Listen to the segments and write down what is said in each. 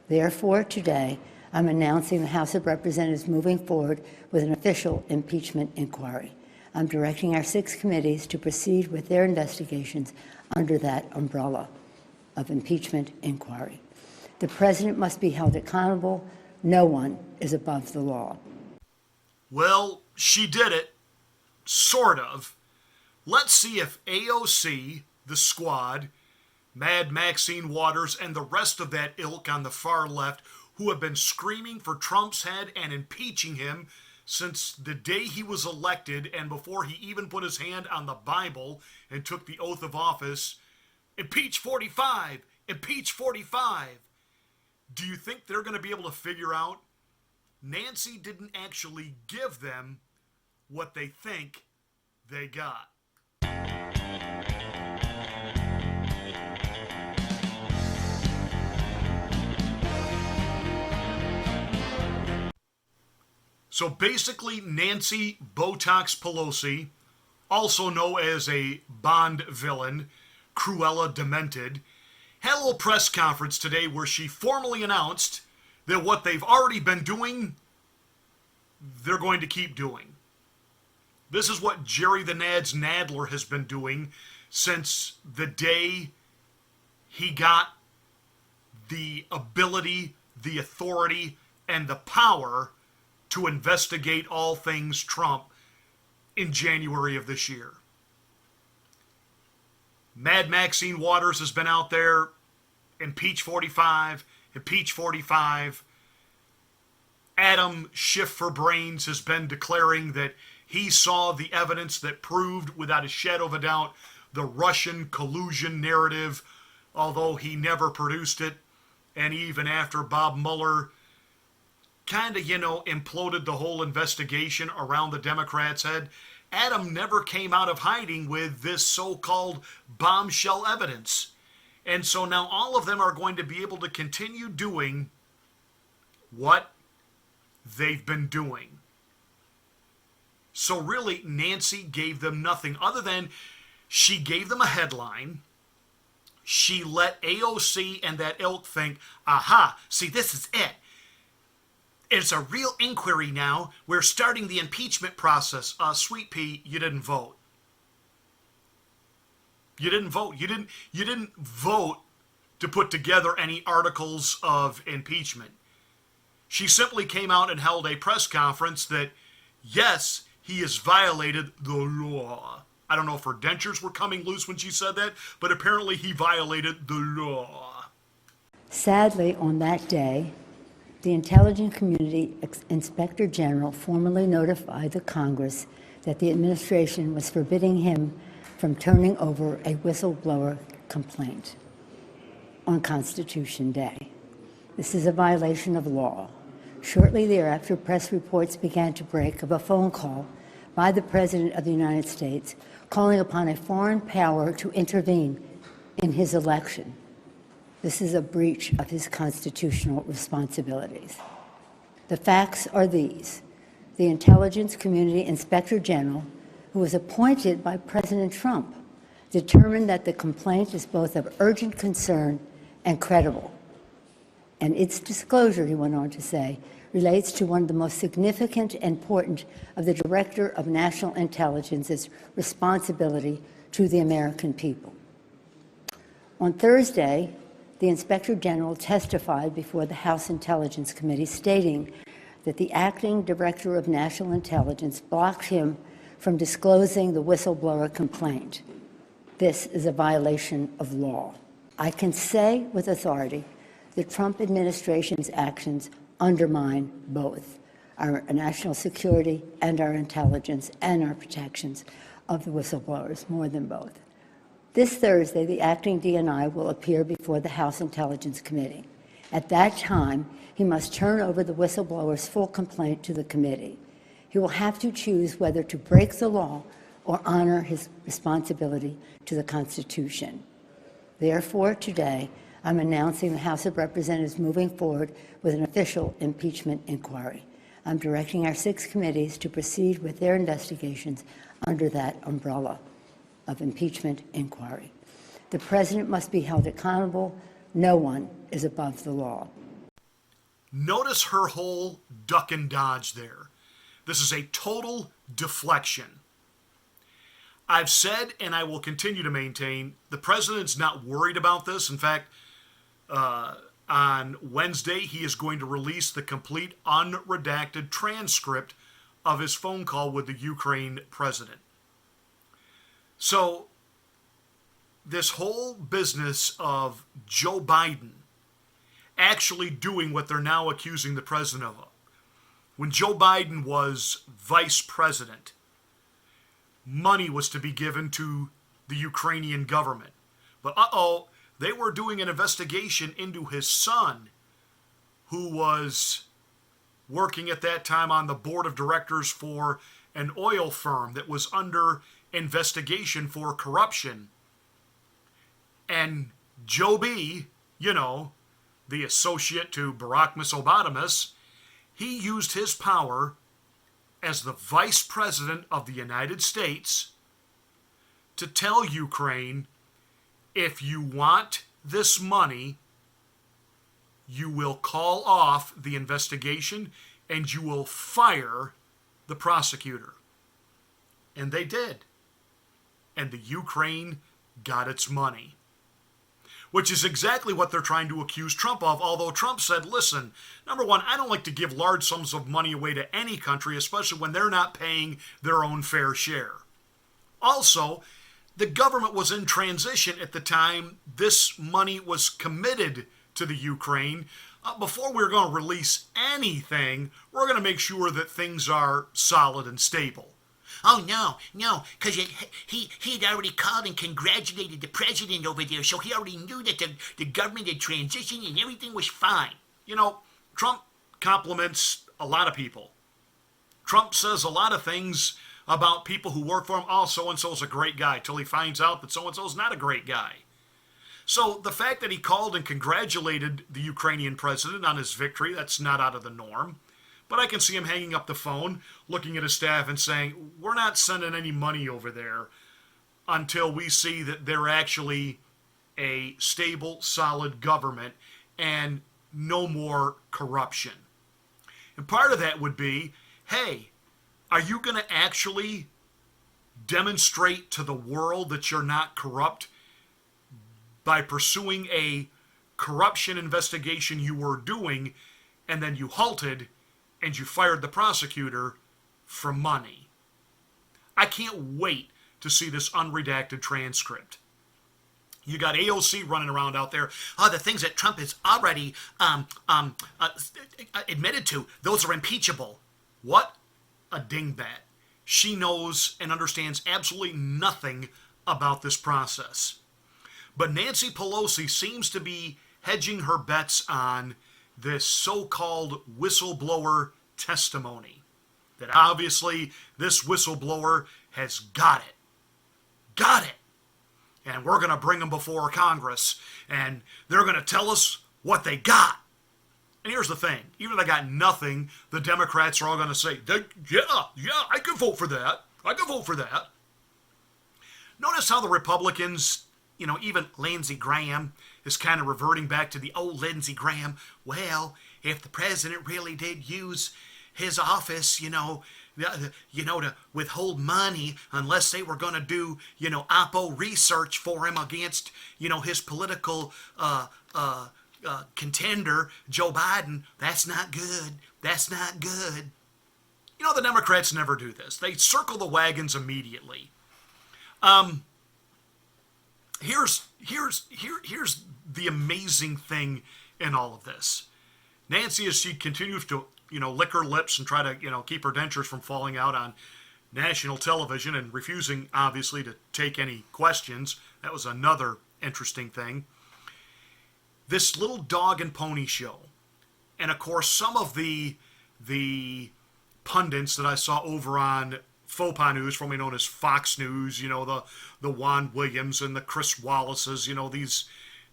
Therefore, today, I'm announcing the House of Representatives moving forward with an official impeachment inquiry. I'm directing our 6 committees to proceed with their investigations under that umbrella of impeachment inquiry. The president must be held accountable. No one is above the law. Well, she did it. Sort of. Let's see if AOC, the squad, Mad Maxine Waters, and the rest of that ilk on the far left who have been screaming for Trump's head and impeaching him since the day he was elected and before he even put his hand on the Bible and took the oath of office. Impeach 45! Impeach 45! Do you think they're going to be able to figure out Nancy didn't actually give them what they think they got? So basically, Nancy Botox Pelosi, also known as a Bond villain, Cruella Demented, had a little press conference today where she formally announced that what they've already been doing, they're going to keep doing. This is what Jerry the Nads Nadler has been doing since the day he got the ability, the authority, and the power to investigate all things Trump in January of this year. Mad Maxine Waters has been out there, impeach 45, impeach 45. Adam Schiff for Brains has been declaring that he saw the evidence that proved without a shadow of a doubt the Russian collusion narrative, although he never produced it. And even after Bob Mueller kind of, imploded the whole investigation around the Democrats' head, Adam never came out of hiding with this so-called bombshell evidence. And so now all of them are going to be able to continue doing what they've been doing. So really, Nancy gave them nothing other than she gave them a headline. She let AOC and that ilk think, aha, see, this is it. It's a real inquiry now. We're starting the impeachment process. Sweet pea, you didn't vote. You didn't vote. You didn't vote to put together any articles of impeachment. She simply came out and held a press conference that, yes, he has violated the law. I don't know if her dentures were coming loose when she said that, but apparently he violated the law. Sadly, on that day, the Intelligence Community Inspector General formally notified the Congress that the administration was forbidding him from turning over a whistleblower complaint on Constitution Day. This is a violation of law. Shortly thereafter, press reports began to break of a phone call by the President of the United States calling upon a foreign power to intervene in his election. This is a breach of his constitutional responsibilities. The facts are these. The Intelligence Community Inspector General, who was appointed by President Trump, determined that the complaint is both of urgent concern and credible. And its disclosure, he went on to say, relates to one of the most significant and important of the Director of National Intelligence's responsibility to the American people. On Thursday, the Inspector General testified before the House Intelligence Committee stating that the acting Director of National Intelligence blocked him from disclosing the whistleblower complaint. This is a violation of law. I can say with authority the Trump administration's actions undermine both our national security and our intelligence and our protections of the whistleblowers, more than both. This Thursday, the acting DNI will appear before the House Intelligence Committee. At that time, he must turn over the whistleblower's full complaint to the committee. He will have to choose whether to break the law or honor his responsibility to the Constitution. Therefore, today, I'm announcing the House of Representatives moving forward with an official impeachment inquiry. I'm directing our 6 committees to proceed with their investigations under that umbrella of impeachment inquiry. The president must be held accountable. No one is above the law. Notice her whole duck and dodge there. This is a total deflection. I've said, and I will continue to maintain, the president's not worried about this. In fact, on Wednesday, he is going to release the complete unredacted transcript of his phone call with the Ukraine president. So, this whole business of Joe Biden actually doing what they're now accusing the president of. When Joe Biden was vice president, money was to be given to the Ukrainian government. But they were doing an investigation into his son, who was working at that time on the board of directors for an oil firm that was under investigation for corruption. And Joe B., the associate to Barack Obama, he used his power as the vice president of the United States to tell Ukraine, if you want this money, you will call off the investigation and you will fire the prosecutor. And they did. And the Ukraine got its money. Which is exactly what they're trying to accuse Trump of, although Trump said, listen, number one, I don't like to give large sums of money away to any country, especially when they're not paying their own fair share. Also, the government was in transition at the time this money was committed to the Ukraine. Before we're going to release anything, we're going to make sure that things are solid and stable. Oh, no, because he'd already called and congratulated the president over there, so he already knew that the government had transitioned and everything was fine. Trump compliments a lot of people. Trump says a lot of things about people who work for him. Oh, so-and-so's a great guy, till he finds out that so-and-so's not a great guy. So the fact that he called and congratulated the Ukrainian president on his victory, that's not out of the norm. But I can see him hanging up the phone, looking at his staff and saying, we're not sending any money over there until we see that they're actually a stable, solid government and no more corruption. And part of that would be, hey, are you going to actually demonstrate to the world that you're not corrupt by pursuing a corruption investigation you were doing and then you halted and you fired the prosecutor for money? I can't wait to see this unredacted transcript. You got AOC running around out there. Oh, the things that Trump has already admitted to, those are impeachable. What a dingbat. She knows and understands absolutely nothing about this process. But Nancy Pelosi seems to be hedging her bets on this so-called whistleblower testimony. That obviously this whistleblower has got it. Got it. And we're going to bring them before Congress, and they're going to tell us what they got. And here's the thing. Even if they got nothing, the Democrats are all going to say, yeah, I could vote for that. I could vote for that. Notice how the Republicans, even Lindsey Graham is kind of reverting back to the old Lindsey Graham. Well, if the president really did use his office, to withhold money unless they were going to do, oppo research for him against, his political contender, Joe Biden, that's not good. That's not good. The Democrats never do this. They circle the wagons immediately. Here's the amazing thing in all of this. Nancy, as she continues to, lick her lips and try to, keep her dentures from falling out on national television and refusing, obviously, to take any questions. That was another interesting thing. This little dog and pony show. And, of course, some of the pundits that I saw over on Faux Pas News, formerly known as Fox News, the Juan Williams and the Chris Wallaces,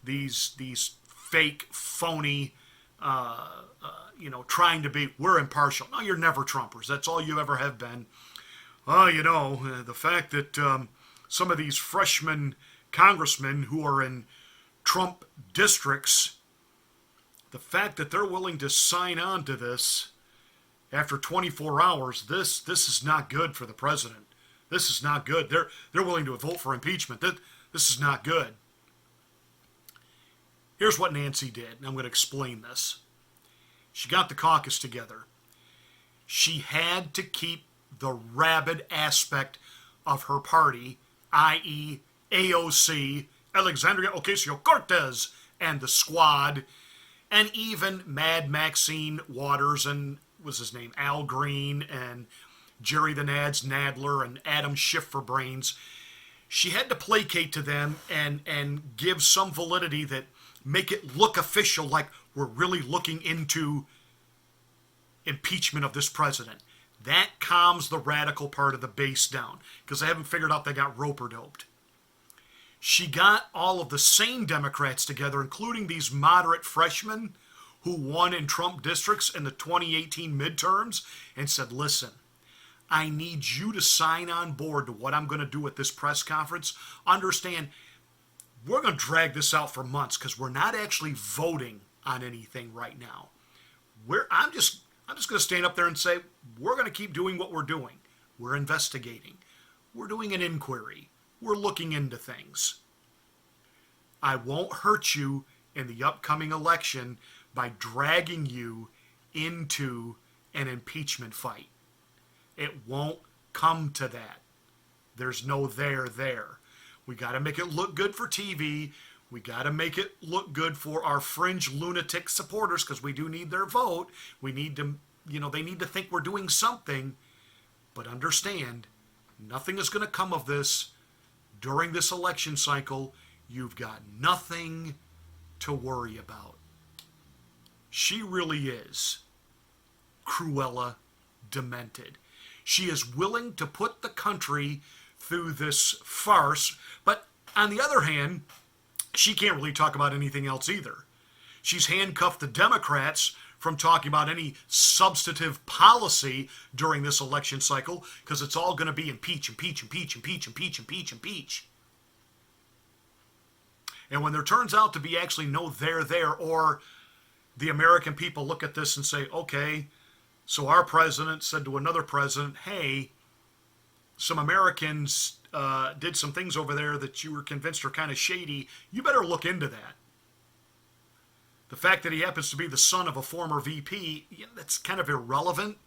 these fake, phony, trying to be, we're impartial. No, you're never Trumpers. That's all you ever have been. The fact that some of these freshman congressmen who are in Trump districts the fact that they're willing to sign on to this after 24 hours, this is not good for the president. This is not good. They're willing to vote for impeachment. This is not good. Here's what Nancy did, and I'm going to explain this. She got the caucus together. She had to keep the rabid aspect of her party, i.e. AOC, Alexandria Ocasio-Cortez, and the squad, and even Mad Maxine Waters and, what's his name, Al Green, and Jerry the Nads Nadler, and Adam Schiff for brains. She had to placate to them and give some validity that make it look official, like we're really looking into impeachment of this president. That calms the radical part of the base down, because they haven't figured out they got rope-a-doped. She got all of the sane Democrats together, including these moderate freshmen who won in Trump districts in the 2018 midterms, and said, listen, I need you to sign on board to what I'm going to do at this press conference. Understand, we're going to drag this out for months because we're not actually voting on anything right now. I'm just going to stand up there and say, we're going to keep doing what we're doing. We're investigating. We're doing an inquiry. We're looking into things. I won't hurt you in the upcoming election by dragging you into an impeachment fight. It won't come to that. There's no there. We got to make it look good for TV. We got to make it look good for our fringe lunatic supporters, because we do need their vote. We need to, they need to think we're doing something. But understand, nothing is going to come of this during this election cycle. You've got nothing to worry about. She really is Cruella demented. She is willing to put the country through this farce, but on the other hand, she can't really talk about anything else either. She's handcuffed the Democrats from talking about any substantive policy during this election cycle, because it's all going to be impeach. And when there turns out to be actually no there, or the American people look at this and say, okay, so our president said to another president, hey, some Americans did some things over there that you were convinced are kind of shady. You better look into that. The fact that he happens to be the son of a former VP, that's kind of irrelevant.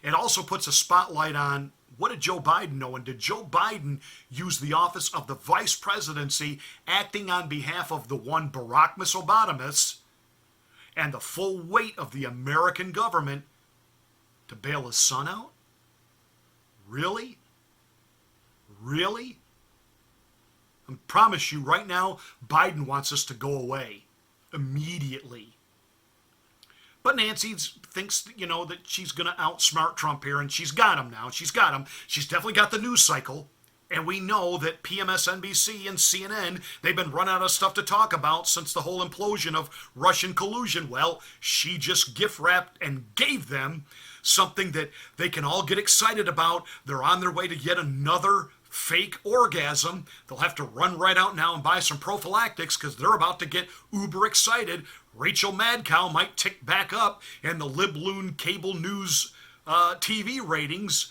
It also puts a spotlight on, what did Joe Biden know? And did Joe Biden use the office of the vice presidency, acting on behalf of the one Barack Obama and the full weight of the American government, to bail his son out? Really? Really? I promise you right now, Biden wants us to go away immediately. But Nancy thinks, that she's going to outsmart Trump here, and she's got him now. She's got him. She's definitely got the news cycle. And we know that PMSNBC and CNN, they've been run out of stuff to talk about since the whole implosion of Russian collusion. Well, she just gift-wrapped and gave them something that they can all get excited about. They're on their way to yet another fake orgasm. They'll have to run right out now and buy some prophylactics, because they're about to get uber excited. Rachel Madcow might tick back up, and the Libloon cable news TV ratings,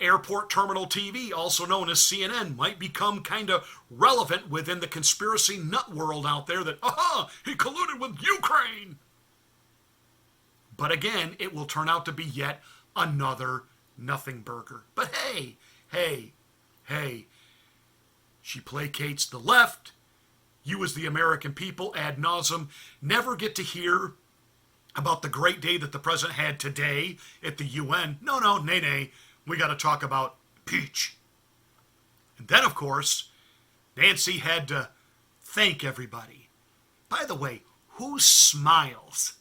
airport terminal TV, also known as CNN, might become kind of relevant within the conspiracy nut world out there that, he colluded with Ukraine. But again, it will turn out to be yet another nothing burger. But hey, she placates the left. You as the American people ad nauseum never get to hear about the great day that the president had today at the UN. No, nay. We got to talk about impeach. And then, of course, Nancy had to thank everybody. By the way, who smiles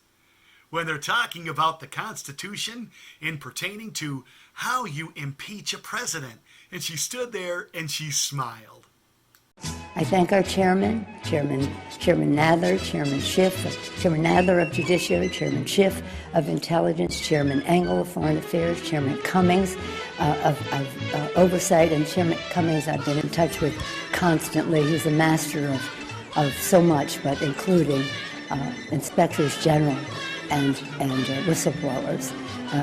when they're talking about the Constitution in pertaining to how you impeach a president? And she stood there and she smiled. I thank our Chairman Nadler, Chairman Schiff, Chairman Nadler of Judiciary, Chairman Schiff of Intelligence, Chairman Engel of Foreign Affairs, Chairman Cummings of Oversight, and Chairman Cummings I've been in touch with constantly. He's a master of so much, but including inspectors general and whistleblowers.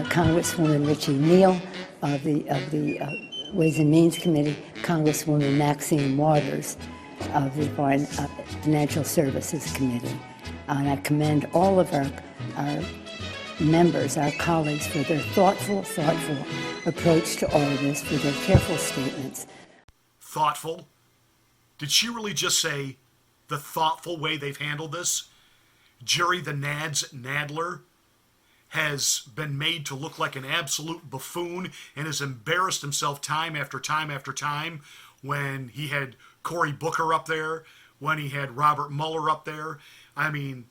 Congresswoman Richie Neal of the Ways and Means Committee, Congresswoman Maxine Waters of the Foreign Financial Services Committee. And I commend all of our members, our colleagues, for their thoughtful approach to all of this, for their careful statements. Thoughtful? Did she really just say the thoughtful way they've handled this? Jerry the Nads Nadler has been made to look like an absolute buffoon and has embarrassed himself time after time after time when he had Cory Booker up there, when he had Robert Mueller up there. I mean,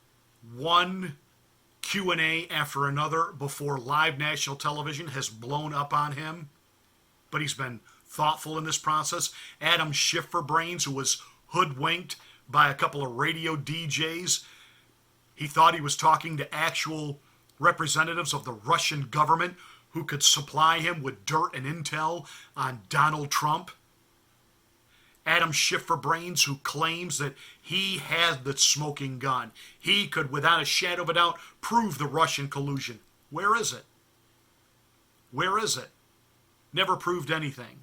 one Q&A after another before live national television has blown up on him, but he's been thoughtful in this process. Adam Schifferbrains, who was hoodwinked by a couple of radio DJs, he thought he was talking to actual representatives of the Russian government who could supply him with dirt and intel on Donald Trump. Adam Schifferbrains, who claims that he had the smoking gun. He could, without a shadow of a doubt, prove the Russian collusion. Where is it? Where is it? Never proved anything.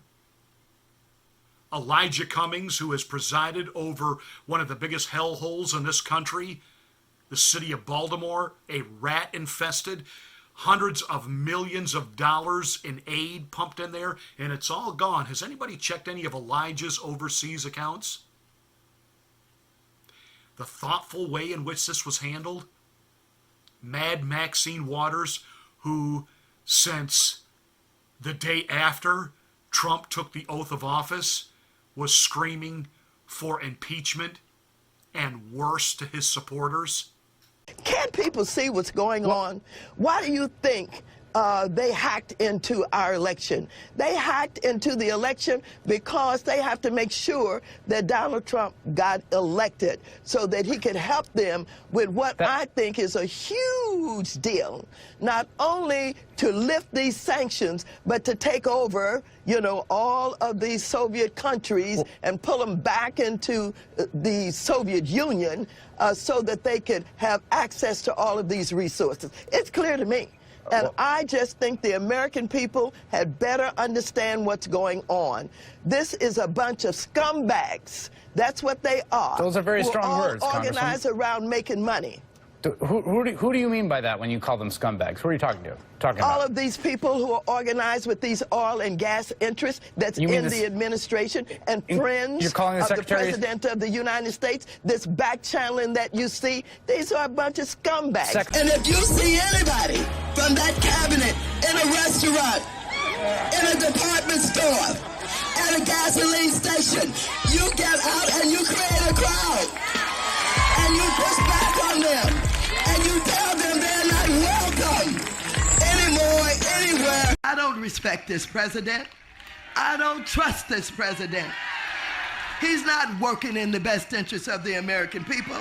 Elijah Cummings, who has presided over one of the biggest hellholes in this country, the city of Baltimore, a rat-infested, hundreds of millions of dollars in aid pumped in there, and it's all gone. Has anybody checked any of Elijah's overseas accounts? The thoughtful way in which this was handled? Mad Maxine Waters, who since the day after Trump took the oath of office was screaming for impeachment and worse to his supporters. Can't people see what's going on? Why do you think they hacked into our election? They hacked into the election because they have to make sure that Donald Trump got elected so that he could help them with what I think is a huge deal, not only to lift these sanctions, but to take over, you know, all of these Soviet countries and pull them back into the Soviet Union so that they could have access to all of these resources. It's clear to me. And I just think the American people had better understand what's going on. This is a bunch of scumbags. That's what they are. Those are very strong words, Congresswoman. Organized around making money. Who do you mean by that when you call them scumbags? Who are you talking about? All of these people who are organized with these oil and gas interests that's in the administration and friends of the President of the United States, this back channeling that you see, these are a bunch of scumbags. And if you see anybody from that cabinet in a restaurant, in a department store, at a gasoline station, you get out and you create a crowd. And you push back on them. And you tell them they're not welcome anymore, anywhere. I don't respect this president. I don't trust this president. He's not working in the best interest of the American people.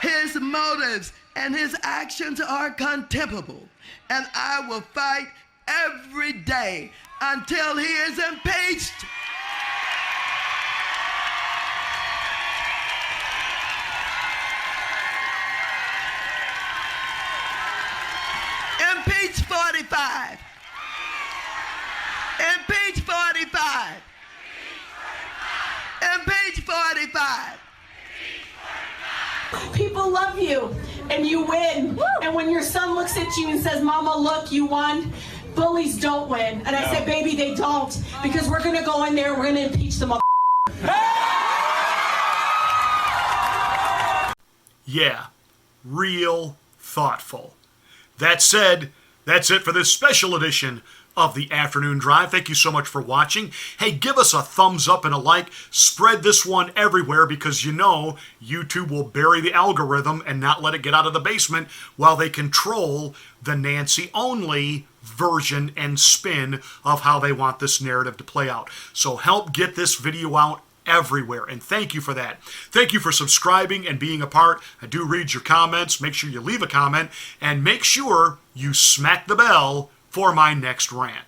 His motives and his actions are contemptible. And I will fight every day until he is impeached. Impeach 45. Impeach 45. Impeach 45. People love you and you win. And when your son looks at you and says, Mama, look, you won, bullies don't win. And I said, baby, they don't. Because we're going to go in there, we're going to impeach them. Yeah, real thoughtful. That said, that's it for this special edition of the Afternoon Drive. Thank you so much for watching. Hey, give us a thumbs up and a like. Spread this one everywhere because you know YouTube will bury the algorithm and not let it get out of the basement while they control the Nancy-only version and spin of how they want this narrative to play out. So help get this video out everywhere, and thank you for that. Thank you for subscribing and being a part. I do read your comments. Make sure you leave a comment, and make sure you smack the bell for my next rant.